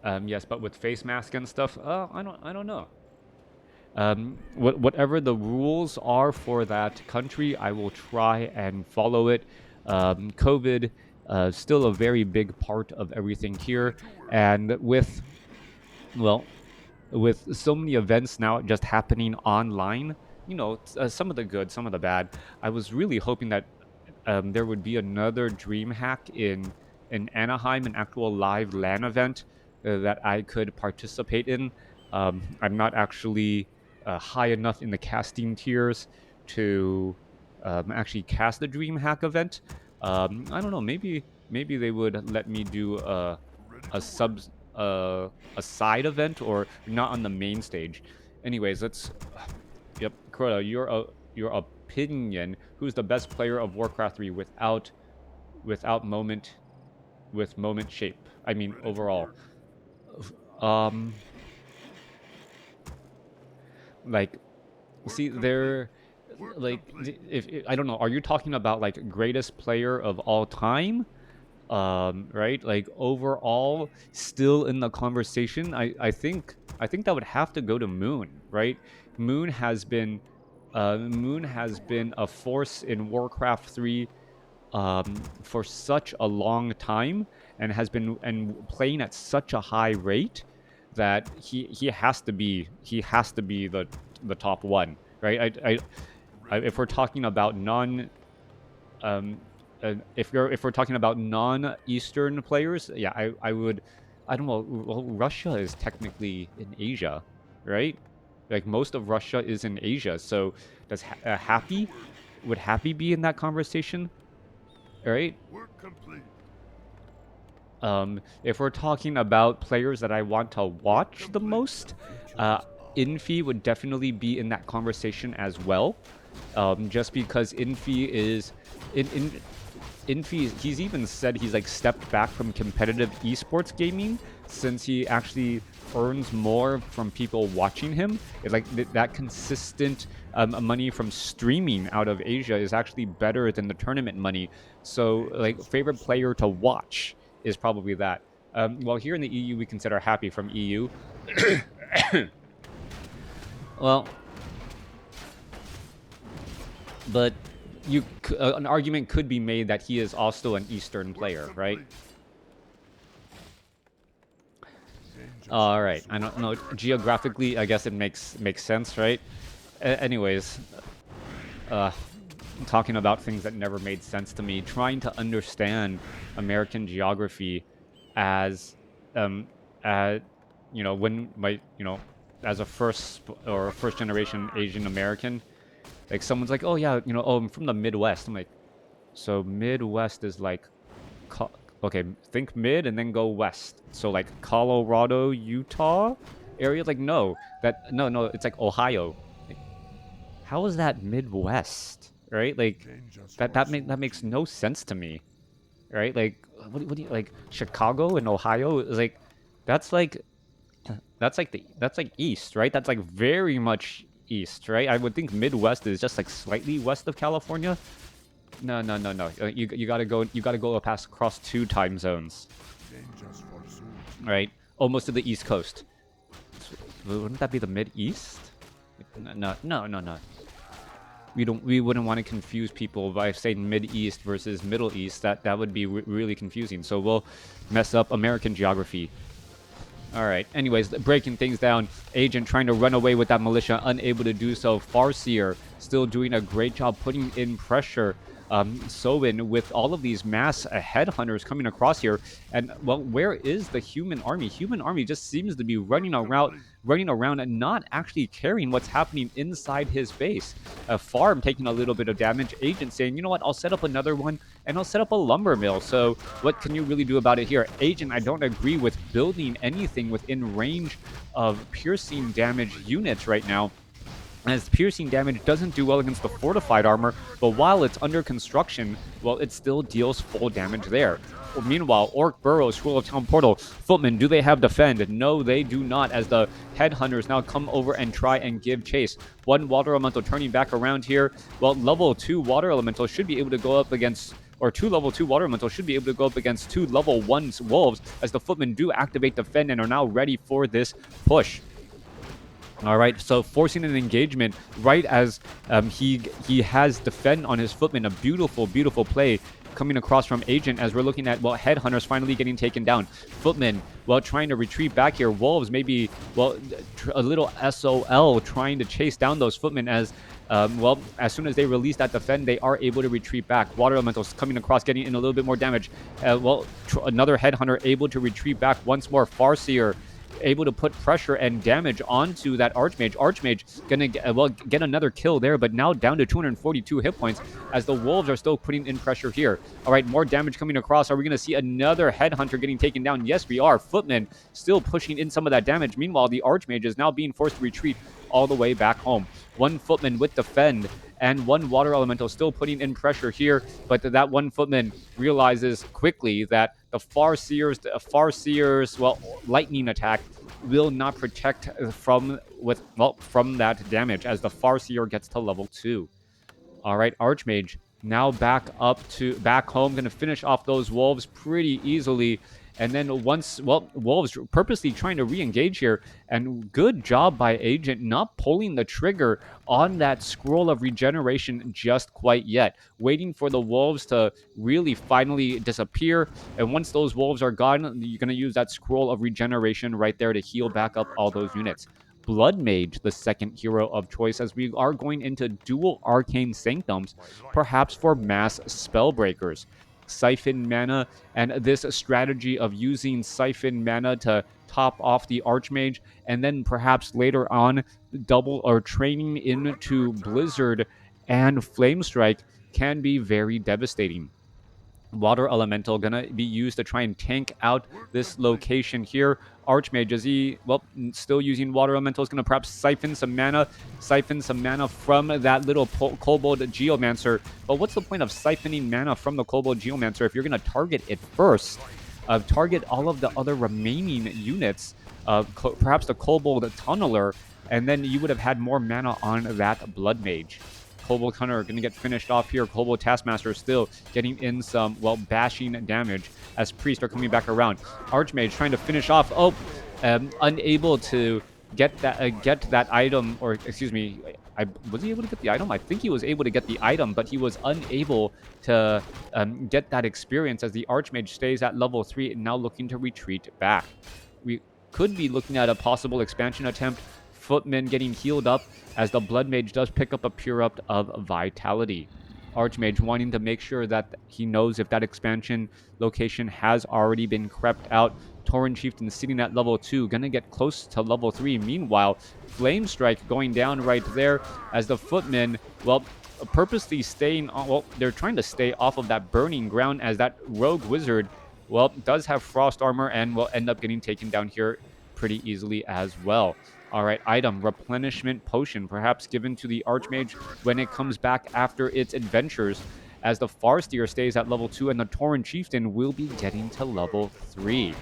Yes, but with face mask and stuff, I don't know. Whatever the rules are for that country, I will try and follow it. COVID, still a very big part of everything here, and well, with so many events now just happening online, some of the good, some of the bad. I was really hoping that there would be another dream hack in Anaheim, an actual live LAN event that I could participate in. I'm not actually high enough in the casting tiers to actually cast the dream hack event. I don't know. Maybe they would let me do a sub a side event or not on the main stage. Anyways, let's. Yep, Crota, your opinion. Who's the best player of Warcraft 3 without moment with moment shape? I mean overall. Um, like, see there, like if I don't know, are you talking about like greatest player of all time? Right? Like overall, still in the conversation. I think that would have to go to Moon, right? Moon has been, Moon has been a force in Warcraft 3 for such a long time and has been and playing at such a high rate that he has to be the top one, right? If we're talking about um, if we're talking about non-Eastern players, yeah, I would, I don't know. Well, Russia is technically in Asia, right? Like most of Russia is in Asia, so does Happy would Happy be in that conversation, right? If we're talking about players that I want to watch the most, Infi would definitely be in that conversation as well. Just because Infi is in Infi, he's even said he's like stepped back from competitive esports gaming since he actually earns more from people watching him. It's like that consistent money from streaming out of Asia is actually better than the tournament money. So, like, favorite player to watch is probably that. Well, here in the EU, we consider Happy from EU. Well, but an argument could be made that he is also an Eastern player, right? All right. I don't know. Geographically, I guess it makes sense, right? Anyways, uh, talking about things that never made sense to me, trying to understand American geography as, um, as when as a first generation Asian American, like someone's like, oh yeah, oh, I'm from the Midwest. I'm like, so Midwest is like, okay, think mid and then go west. So like Colorado, Utah area. Like no, it's like Ohio. Like, how is that Midwest? Right? Like that makes no sense to me. Right? Like what do you like Chicago and Ohio is like that's like that's like east, right? That's like very much east, right? I would think Midwest is just like slightly west of California. No, no, no, no. You gotta go. You gotta go past across 2 time zones, right? Almost to the East Coast. Wouldn't that be the Mid East? No, no, no, no. We wouldn't want to confuse people by saying Mid East versus Middle East. That would be really confusing. So we'll mess up American geography. All right. Anyways, breaking things down. Agent trying to run away with that militia, unable to do so. Farseer still doing a great job putting in pressure. Soin with all of these mass headhunters coming across here, and well, where is the human army? Human army just seems to be running around and not actually caring what's happening inside his base. Farm taking a little bit of damage. Agent saying, you know what? I'll set up another one, and I'll set up a lumber mill. So what can you really do about it here? Agent, I don't agree with building anything within range of piercing damage units right now, as piercing damage doesn't do well against the fortified armor, but while it's under construction, well, it still deals full damage there. Meanwhile, Orc Burrow, Scroll of Town Portal, Footman, do they have defend? No, they do not, as the headhunters now come over and try and give chase. One Water Elemental turning back around here. Well, level 2 Water Elemental should be able to go up against or 2 level 2 water elementals should be able to go up against 2 level 1 wolves, as the footmen do activate defend and are now ready for this push. All right, so forcing an engagement right as he has defend on his footman. A beautiful, beautiful play coming across from Agent as we're looking at, well, Headhunters finally getting taken down. Footman, well, trying to retreat back here. Wolves maybe, well, a little SOL trying to chase down those footmen as, well, as soon as they release that defend, they are able to retreat back. Water Elementals coming across, getting in a little bit more damage. Well, another Headhunter able to retreat back once more. Farseer able to put pressure and damage onto that Archmage. Archmage gonna get another kill there, but now down to 242 hit points as the Wolves are still putting in pressure here. All right, more damage coming across. Are we gonna see another Headhunter getting taken down? Yes, we are. Footman still pushing in some of that damage. Meanwhile, the Archmage is now being forced to retreat all the way back home. One Footman with defend and one Water Elemental still putting in pressure here, but that one Footman realizes quickly that the Farseer's, well, lightning attack will not protect from that damage as the Farseer gets to level 2. All right, Archmage now back home, going to finish off those Wolves pretty easily. And then once, well, Wolves purposely trying to re-engage here, and good job by Agent not pulling the trigger on that Scroll of Regeneration just quite yet, waiting for the Wolves to really finally disappear. And once those Wolves are gone, you're going to use that Scroll of Regeneration right there to heal back up all those units. Blood Mage, the second hero of choice, as we are going into dual arcane sanctums, perhaps for mass spellbreakers. Siphon mana, and this strategy of using Siphon mana to top off the Archmage, and then perhaps later on double or training into Blizzard and Flame Strike can be very devastating. Water Elemental gonna be used to try and tank out this location here. Archmage, is he, well, still using Water Elemental, is gonna perhaps siphon some mana from that little Kobold Geomancer. But what's the point of siphoning mana from the Kobold Geomancer if you're gonna target it first? Target all of the other remaining units, perhaps the Kobold Tunneler, and then you would have had more mana on that Blood Mage. Kobold Hunter going to get finished off here. Kobold Taskmaster still getting in some, well, bashing damage as Priests are coming back around. Archmage trying to finish off. Oh, unable to get that item, or excuse me, was he able to get the item? I think he was able to get the item, but he was unable to get that experience as the Archmage stays at level 3 and now looking to retreat back. We could be looking at a possible expansion attempt. Footman getting healed up as the Blood Mage does pick up a Pure Up of Vitality. Archmage wanting to make sure that he knows if that expansion location has already been crept out. Tauren Chieftain sitting at level 2, gonna get close to level 3. Meanwhile, Flame Strike going down right there as the Footmen, well, purposely staying on, well, they're trying to stay off of that burning ground as that Rogue Wizard, well, does have Frost Armor and will end up getting taken down here pretty easily as well. All right, item, Replenishment Potion, perhaps given to the Archmage when it comes back after its adventures, as the Farseer stays at level 2 and the Tauren Chieftain will be getting to level 3.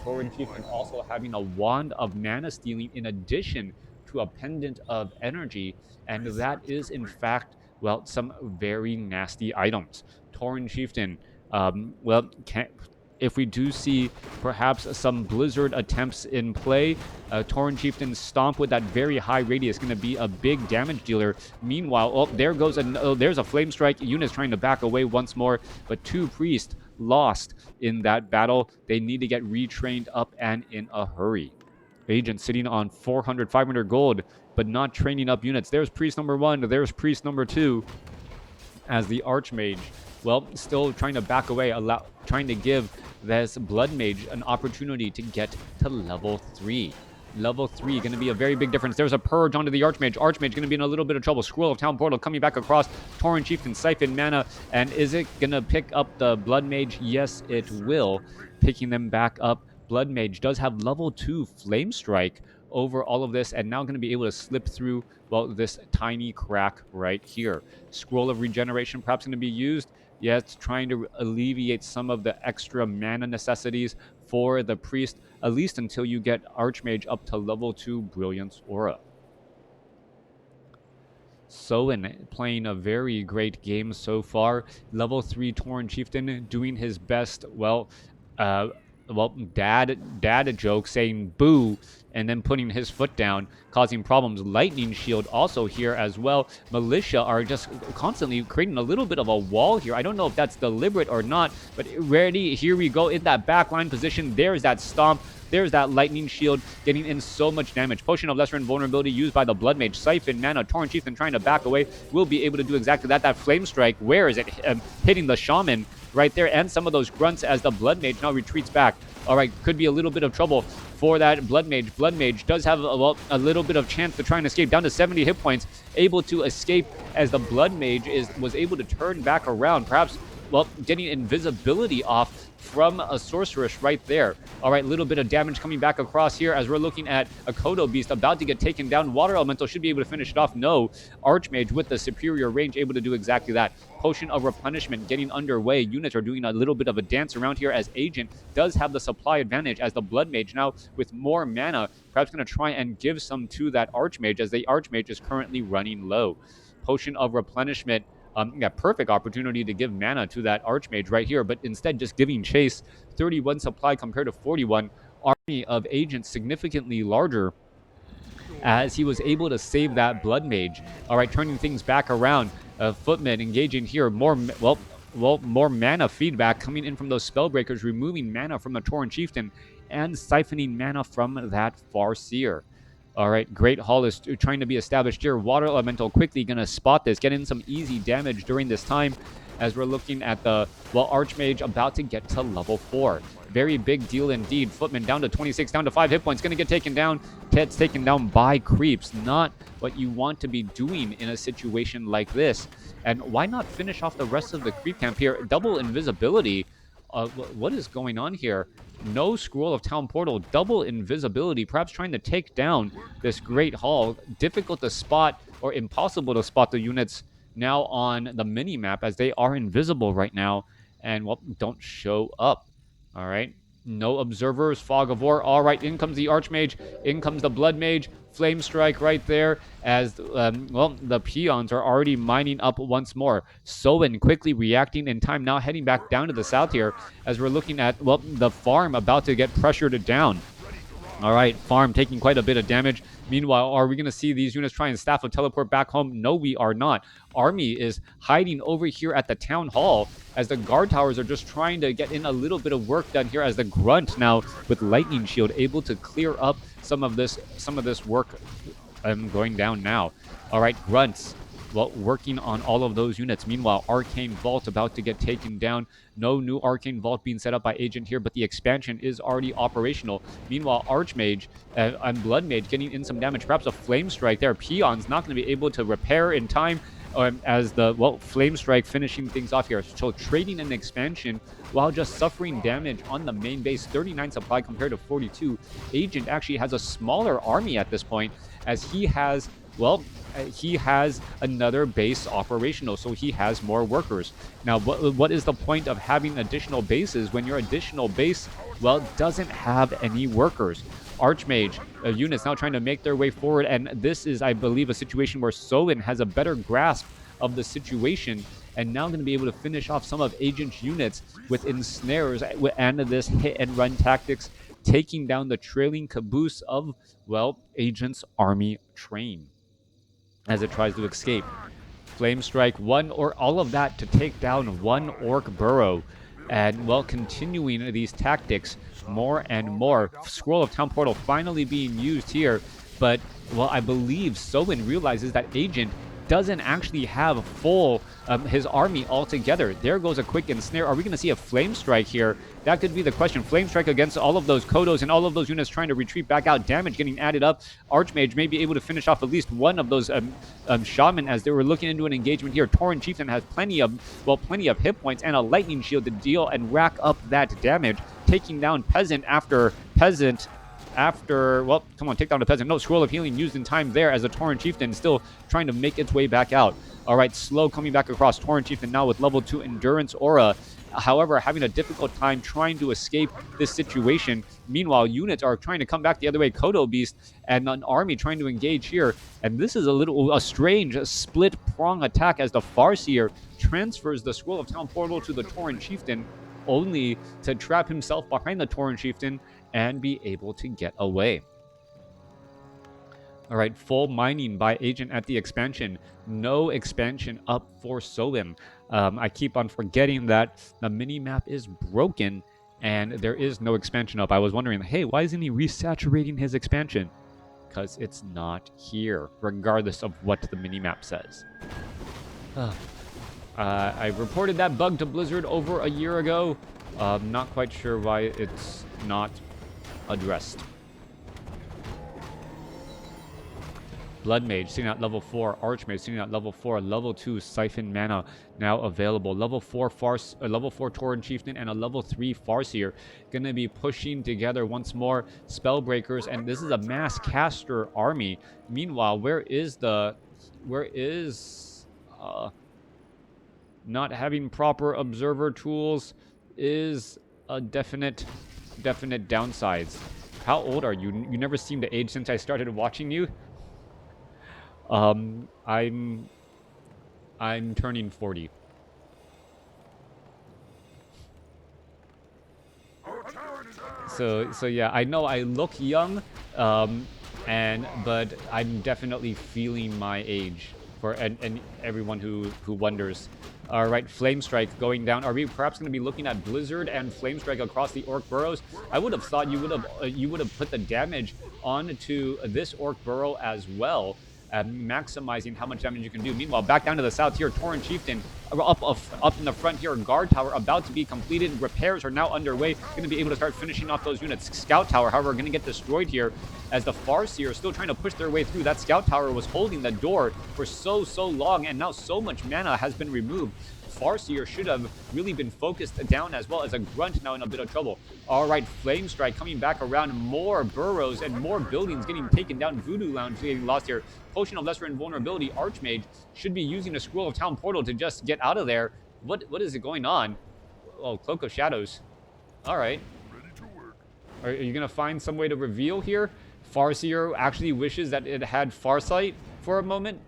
Tauren Chieftain also having a Wand of Mana Stealing in addition to a Pendant of Energy, and that is in fact, well, some very nasty items. Tauren Chieftain, well, if we do see perhaps some Blizzard attempts in play, Tauren Chieftain Stomp with that very high radius going to be a big damage dealer. Meanwhile, oh, there goes there's a Flame Strike. Unit's trying to back away once more, but 2 Priests lost in that battle. They need to get retrained up and in a hurry. Agent sitting on 400, 500 gold, but not training up units. There's Priest number 1, there's Priest number 2, as the Archmage, well, still trying to back away, trying to give this Blood Mage an opportunity to get to level 3. Level 3 going to be a very big difference. There's a Purge onto the Archmage. Archmage going to be in a little bit of trouble. Scroll of Town Portal coming back across. Tauren Chieftain Siphon Mana. And is it going to pick up the Blood Mage? Yes, it will. Picking them back up. Blood Mage does have level 2 Flame Strike over all of this, and now going to be able to slip through, well, this tiny crack right here. Scroll of Regeneration perhaps going to be used. Yeah, it's trying to alleviate some of the extra mana necessities for the Priest, at least until you get Archmage up to level 2 Brilliance Aura. Soin playing a very great game so far. Level 3 Tauren Chieftain doing his best. Dad joke saying boo and then putting his foot down, causing problems. Lightning Shield also here as well. Militia are just constantly creating a little bit of a wall here. I don't know if that's deliberate or not, but ready, here we go in that backline position. There's that stomp. There's that Lightning Shield getting in so much damage. Potion of Lesser Invulnerability used by the Blood Mage. Siphon Mana. Tauren Chieftain trying to back away. Will be able to do exactly that. That Flame Strike, where is it? Hitting the Shaman right there, and some of those grunts as the Blood Mage now retreats back. All right, could be a little bit of trouble for that Blood Mage. Blood Mage does have a little bit of chance to try and escape. Down to 70 hit points, able to escape as the Blood Mage was able to turn back around. Perhaps, getting invisibility off from a sorceress right there. All right, little bit of damage coming back across here as we're looking at a Kodo Beast about to get taken down. Water Elemental should be able to finish it off. No, Archmage with the superior range able to do exactly that. Potion of Replenishment getting underway. Units are doing a little bit of a dance around here as Agent does have the supply advantage as the Blood Mage now with more mana, perhaps going to try and give some to that Archmage as the Archmage is currently running low. Potion of Replenishment. Perfect opportunity to give mana to that Archmage right here, but instead just giving chase. 31 supply compared to 41. Army of Agents significantly larger as he was able to save that Blood Mage. All right, turning things back around. Footman engaging here. More mana feedback coming in from those Spellbreakers, removing mana from the Tauren Chieftain and siphoning mana from that Farseer. All right, Great Hall is trying to be established here. Water Elemental quickly going to spot this, get in some easy damage during this time as we're looking at the, Archmage about to get to level 4. Very big deal indeed. Footman down to 26, down to 5 hit points. Going to get taken down. Ted's taken down by creeps. Not what you want to be doing in a situation like this. And why not finish off the rest of the creep camp here? Double invisibility. What is going on here? No Scroll of Town Portal, double invisibility, perhaps trying to take down this Great Hall. Difficult to spot or impossible to spot the units now on the mini-map as they are invisible right now and, don't show up. All right. No observers, Fog of War. All right, in comes the Archmage. In comes the Blood Mage. Flame Strike right there as, the peons are already mining up once more. Soin quickly reacting in time, now heading back down to the south here as we're looking at, the farm about to get pressured down. All right, farm taking quite a bit of damage. Meanwhile, are we going to see these units try and staff a teleport back home? No, we are not. Army is hiding over here at the town hall as the guard towers are just trying to get in a little bit of work done here as the Grunt now with Lightning Shield able to clear up some of this work going down now. All right, Grunts. Working on all of those units. Meanwhile, Arcane Vault about to get taken down. No new Arcane Vault being set up by Agent here, but the expansion is already operational. Meanwhile, Archmage and Blood Mage getting in some damage. Perhaps a Flame Strike there. Peon's not going to be able to repair in time as the, Flame Strike finishing things off here. So trading an expansion while just suffering damage on the main base. 39 supply compared to 42. Agent actually has a smaller army at this point as he has, he has another base operational, so he has more workers. Now, what is the point of having additional bases when your additional base, doesn't have any workers? Archmage units now trying to make their way forward, and this is, I believe, a situation where Soin has a better grasp of the situation and now going to be able to finish off some of Agent's units with ensnares and this hit-and-run tactics, taking down the trailing caboose of, Agent's army train as it tries to escape. Flame Strike, one or all of that to take down one Orc burrow. And, continuing these tactics more and more. Scroll of Town Portal finally being used here. But, I believe Soin realizes that Agent doesn't actually have full his army altogether. There goes a quick ensnare. Are we going to see a Flame Strike here? That could be the question. Flame Strike against all of those Kodos and all of those units trying to retreat back out. Damage getting added up. Archmage may be able to finish off at least one of those Shaman as they were looking into an engagement here. Tauren Chieftain has plenty of hit points and a Lightning Shield to deal and rack up that damage. Taking down Peasant after Peasant. Come on, take down the Peasant. No, Scroll of Healing used in time there as the Tauren Chieftain still trying to make its way back out. All right, slow coming back across. Tauren Chieftain now with level 2 Endurance Aura however, having a difficult time trying to escape this situation. Meanwhile, units are trying to come back the other way, Kodo Beast and an army trying to engage here. And this is a strange split prong attack as the Farseer transfers the Scroll of Town Portal to the Tauren Chieftain, only to trap himself behind the Tauren Chieftain and be able to get away. All right, full mining by Agent at the expansion. No expansion up for Soin. I keep on forgetting that the mini-map is broken and there is no expansion up. I was wondering, hey, why isn't he resaturating his expansion? Because it's not here, regardless of what the mini-map says. I reported that bug to Blizzard over a year ago. Not quite sure why it's not addressed. Blood Mage sitting at level 4, Archmage sitting at level 4, level 2 Siphon Mana now available, level 4 Tauren Chieftain and a level 3 Farseer gonna be pushing together once more Spellbreakers, and this is a mass caster army. Meanwhile, where is not having proper observer tools is a definite downsides. How old are you? You never seem to age since I started watching you. I'm turning 40. So yeah, I know I look young, but I'm definitely feeling my age for and everyone who wonders. All right, Flame Strike going down. Are we perhaps going to be looking at Blizzard and Flame Strike across the Orc Burrows? I would have thought you would have put the damage onto this Orc Burrow as well, maximizing how much damage you can do. Meanwhile, back down to the south here, Tauren Chieftain up in the front here, guard tower about to be completed. Repairs are now underway. Going to be able to start finishing off those units. Scout tower, however, going to get destroyed here as the Farseer are still trying to push their way through. That scout tower was holding the door for so long, and now so much mana has been removed. Farseer should have really been focused down, as well as Ag3nt now in a bit of trouble. All right, Flame Strike coming back around. More burrows and more buildings getting taken down. Voodoo Lounge getting lost here. Potion of Lesser Invulnerability. Archmage should be using a Scroll of Town Portal to just get out of there. What is it going on? Oh, Cloak of Shadows. All right. Ready to work. Are you going to find some way to reveal here? Farseer actually wishes that it had Farsight for a moment.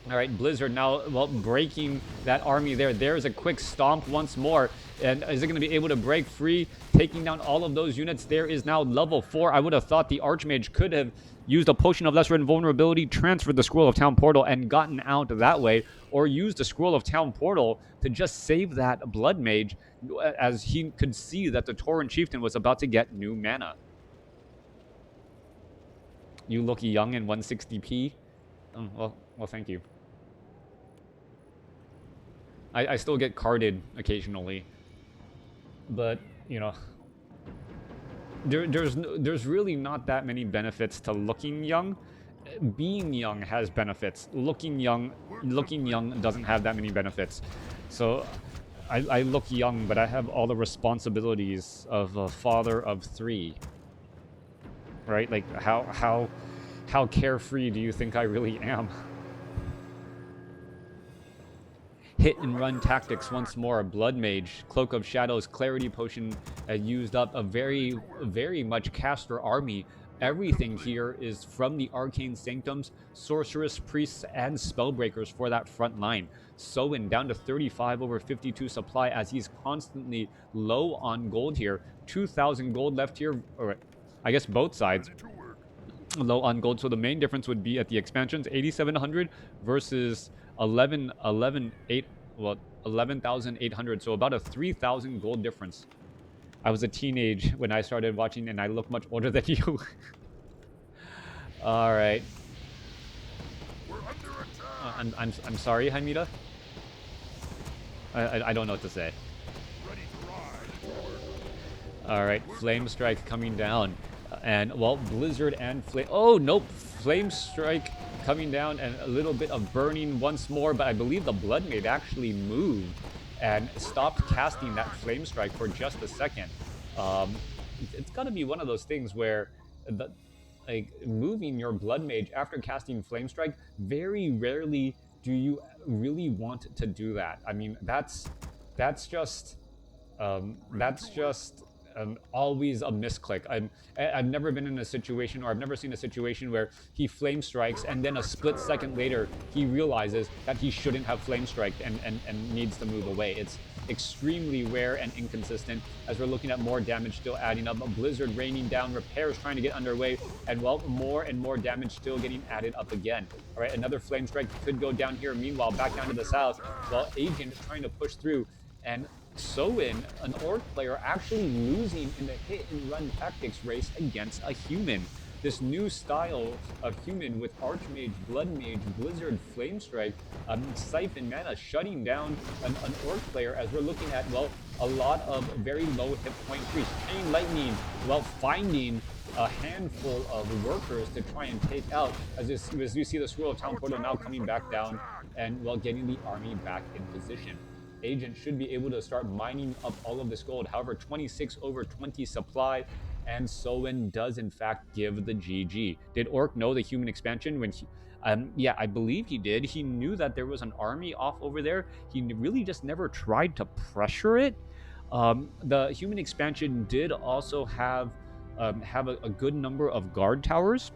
All right, Blizzard now, well, breaking that army there. There's a quick stomp once more. And is it going to be able to break free, taking down all of those units? There is now level 4. I would have thought the Archmage could have used a Potion of Lesser Invulnerability, transferred the Scroll of Town Portal, and gotten out that way. Or used the Scroll of Town Portal to just save that Blood Mage, as he could see that the Tauren Chieftain was about to get new mana. You look young in 160p. Well, thank you. I still get carded occasionally, but you know, there's really not that many benefits to looking young. Being young has benefits. Looking young doesn't have that many benefits. So I look young, but I have all the responsibilities of a father of 3. Right? Like how carefree do you think I really am? Hit and run tactics once more. Blood Mage, Cloak of Shadows, Clarity Potion used up. A very much caster army. Everything here is from the Arcane Sanctums, Sorceress, Priests, and Spellbreakers for that front line. Soin down to 35 over 52 supply as he's constantly low on gold here. 2,000 gold left here, or I guess both sides low on gold. So the main difference would be at the expansions, 8,700 versus 11,800. So about a 3,000 gold difference. I was a teenage when I started watching, and I look much older than you. All right. We're under attack. I'm sorry, Hamida. I don't know what to say. Ready to ride. All right, Flame Strike coming down, and well, Blizzard and Flame. Oh nope, Flame Strike coming down, and a little bit of burning once more. But I believe the Blood Maid actually moved and stopped casting that Flame Strike for just a second. It's got to be one of those things where moving your Blood Mage after casting Flame Strike very rarely do you really want to do that? I mean, that's just that's just always a misclick. I've never been in a situation, or I've never seen a situation where he flame strikes and then a split second later he realizes that he shouldn't have flame striked and needs to move away. It's extremely rare and inconsistent, as we're looking at more damage still adding up. A blizzard raining down, repairs trying to get underway, and well, more and more damage still getting added up again. All right, another flame strike could go down here. Meanwhile, back down to the south, well, Agent trying to push through, and Soin, an orc player, actually losing in the hit and run tactics race against a human. This new style of human with Archmage, Blood Mage, Blizzard, Flame Strike, Siphon Mana shutting down an orc player, as we're looking at, well, a lot of very low hit point creeps. Chain Lightning, well, finding a handful of workers to try and take out, as you see the Swirl of Town Portal now coming back down, and, well, getting the army back in position. Agent should be able to start mining up all of this gold. However, 26 over 20 supply, and Soin does in fact give the GG. Did Orc know the human expansion when he, yeah, I believe he did. He knew that there was an army off over there. He really just never tried to pressure it. The human expansion did also have a good number of guard towers,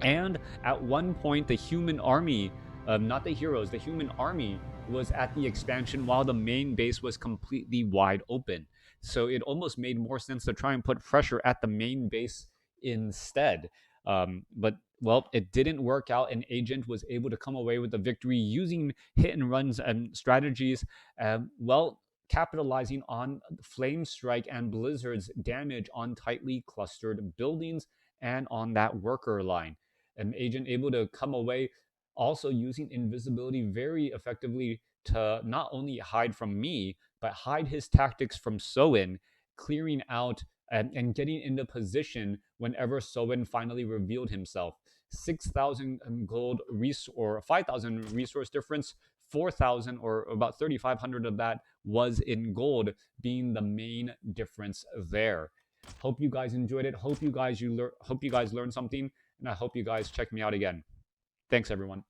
and at one point the human army, not the heroes, the human army was at the expansion while the main base was completely wide open. So it almost made more sense to try and put pressure at the main base instead. But well, it didn't work out, and Agent was able to come away with the victory using hit and runs and strategies. Well, capitalizing on Flame Strike and Blizzard's damage on tightly clustered buildings and on that worker line. An Agent able to come away also using invisibility very effectively to not only hide from me, but hide his tactics from Soin, clearing out and getting into position whenever Soin finally revealed himself. 6,000 gold or 5,000 resource difference, 4,000 or about 3,500 of that was in gold, being the main difference there. Hope you guys enjoyed it. Hope you guys learned something, and I hope you guys check me out again. Thanks, everyone.